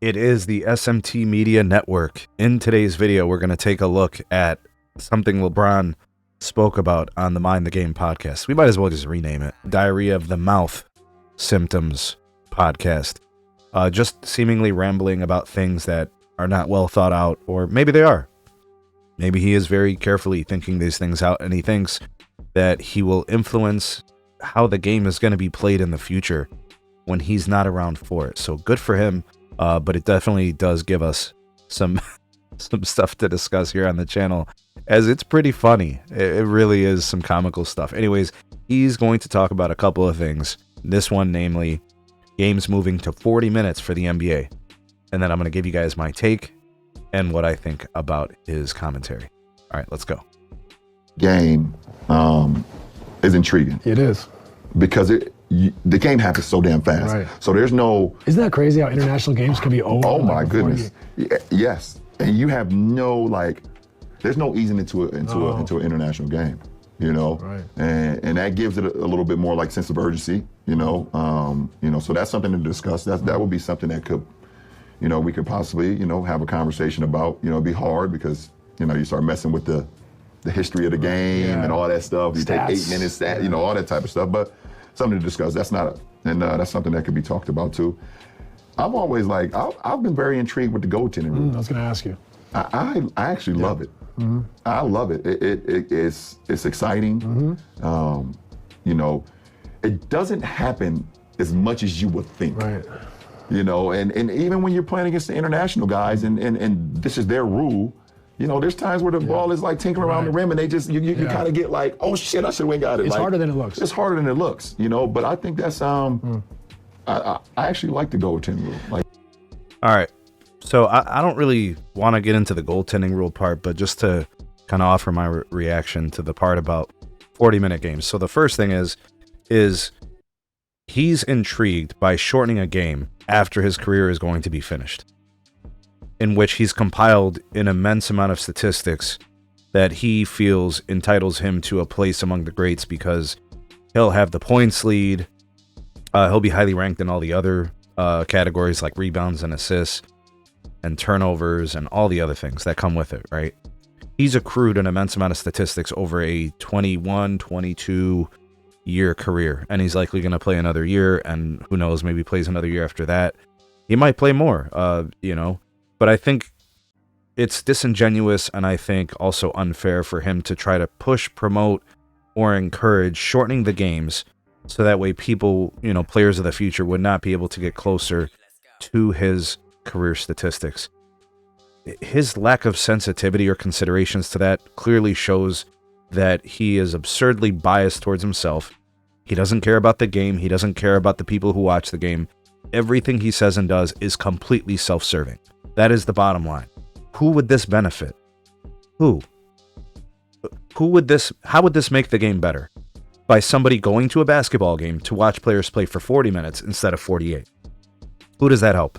It is the SMT Media Network. In today's video, we're going to take a look at something LeBron spoke about on the Mind the Game podcast. We might as well just rename it Diarrhea of the Mouth Symptoms podcast. Just seemingly rambling about things that are not well thought out, or maybe they are. Maybe he is very carefully thinking these things out, and he thinks that he will influence how the game is going to be played in the future when he's not around for it. So good for him. But it definitely does give us some stuff to discuss here on the channel, as it's pretty funny. It really is some comical stuff. Anyways, he's going to talk about a couple of things. This one, namely, games moving to 40 minutes for the NBA. And then I'm going to give you guys my take and what I think about his commentary. All right, let's go. Game is intriguing. It is. Because the game happens so damn fast. Right. So there's no... Isn't that crazy how international games can be over? Oh my goodness. Yes. And you have no, like, there's no easing into an international game, you know? Right. And that gives it a little bit more like sense of urgency, you know? So that's something to discuss. That would be something that could, we could possibly, have a conversation about. It'd be hard because, you start messing with the history of the game and all that stuff. You Stats. take 8 minutes, all that type of stuff. But something to discuss. That's something that could be talked about too. I'm always like, I've been very intrigued with the goaltending rule. I was going to ask you. I actually love it. Mm-hmm. I love it. It's exciting. Mm-hmm. It doesn't happen as much as you would think. Right. And even when you're playing against the international guys and this is their rule, there's times where the ball is like tinkering around the rim and they just, you kind of get like, oh shit, I should have went got it. It's like, harder than it looks. It's harder than it looks, but I think that's, I actually like the goaltending rule. Like, All right. So I don't really want to get into the goaltending rule part, but just to kind of offer my reaction to the part about 40-minute games. So the first thing is he's intrigued by shortening a game after his career is going to be finished, in which he's compiled an immense amount of statistics that he feels entitles him to a place among the greats because he'll have the points lead, he'll be highly ranked in all the other categories like rebounds and assists and turnovers and all the other things that come with it, right? He's accrued an immense amount of statistics over a 21, 22-year career, and he's likely going to play another year, and who knows, maybe plays another year after that. He might play more, But I think it's disingenuous and I think also unfair for him to try to push, promote, or encourage shortening the games so that way people, players of the future would not be able to get closer to his career statistics. His lack of sensitivity or considerations to that clearly shows that he is absurdly biased towards himself. He doesn't care about the game. He doesn't care about the people who watch the game. Everything he says and does is completely self-serving. That is the bottom line. Who would this benefit? Who would this, how would this make the game better? By somebody going to a basketball game to watch players play for 40 minutes instead of 48. Who does that help?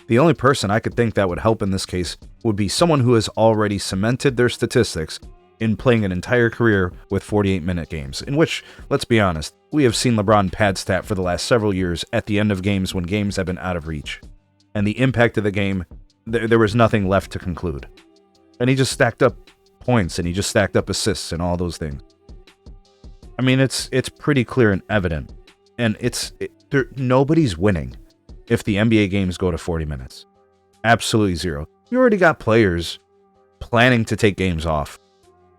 The only person I could think that would help in this case would be someone who has already cemented their statistics in playing an entire career with 48-minute games, in which, let's be honest, we have seen LeBron pad stat for the last several years at the end of games when games have been out of reach. And the impact of the game, there was nothing left to conclude. And he just stacked up points, and he just stacked up assists and all those things. I mean, it's pretty clear and evident. And nobody's winning if the NBA games go to 40 minutes. Absolutely zero. You already got players planning to take games off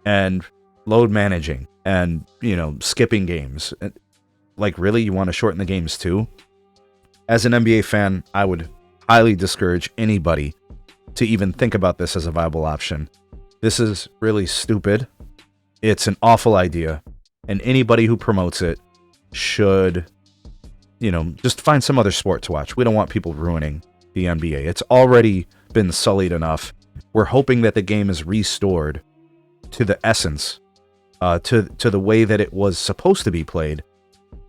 and load managing and, skipping games. Like, really? You want to shorten the games too? As an NBA fan, I would highly discourage anybody to even think about this as a viable option. This is really stupid. It's an awful idea. And anybody who promotes it should, just find some other sport to watch. We don't want people ruining the NBA. It's already been sullied enough. We're hoping that the game is restored to the essence, to the way that it was supposed to be played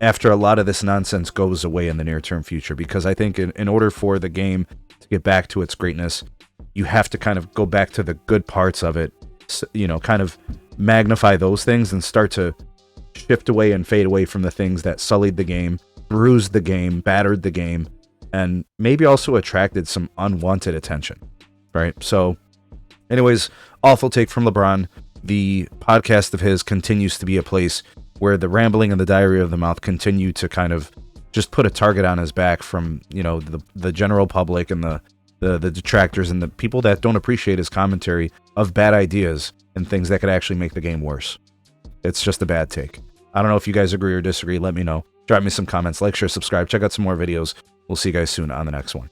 after a lot of this nonsense goes away in the near-term future. Because I think in order for the game to get back to its greatness, you have to kind of go back to the good parts of it, kind of magnify those things and start to shift away and fade away from the things that sullied the game, bruised the game, battered the game, and maybe also attracted some unwanted attention, right? So anyways, awful take from LeBron. The podcast of his continues to be a place where the rambling and the diary of the mouth continue to kind of just put a target on his back from, the general public and the detractors and the people that don't appreciate his commentary of bad ideas and things that could actually make the game worse. It's just a bad take. I don't know if you guys agree or disagree. Let me know. Drop me some comments, like, share, subscribe, check out some more videos. We'll see you guys soon on the next one.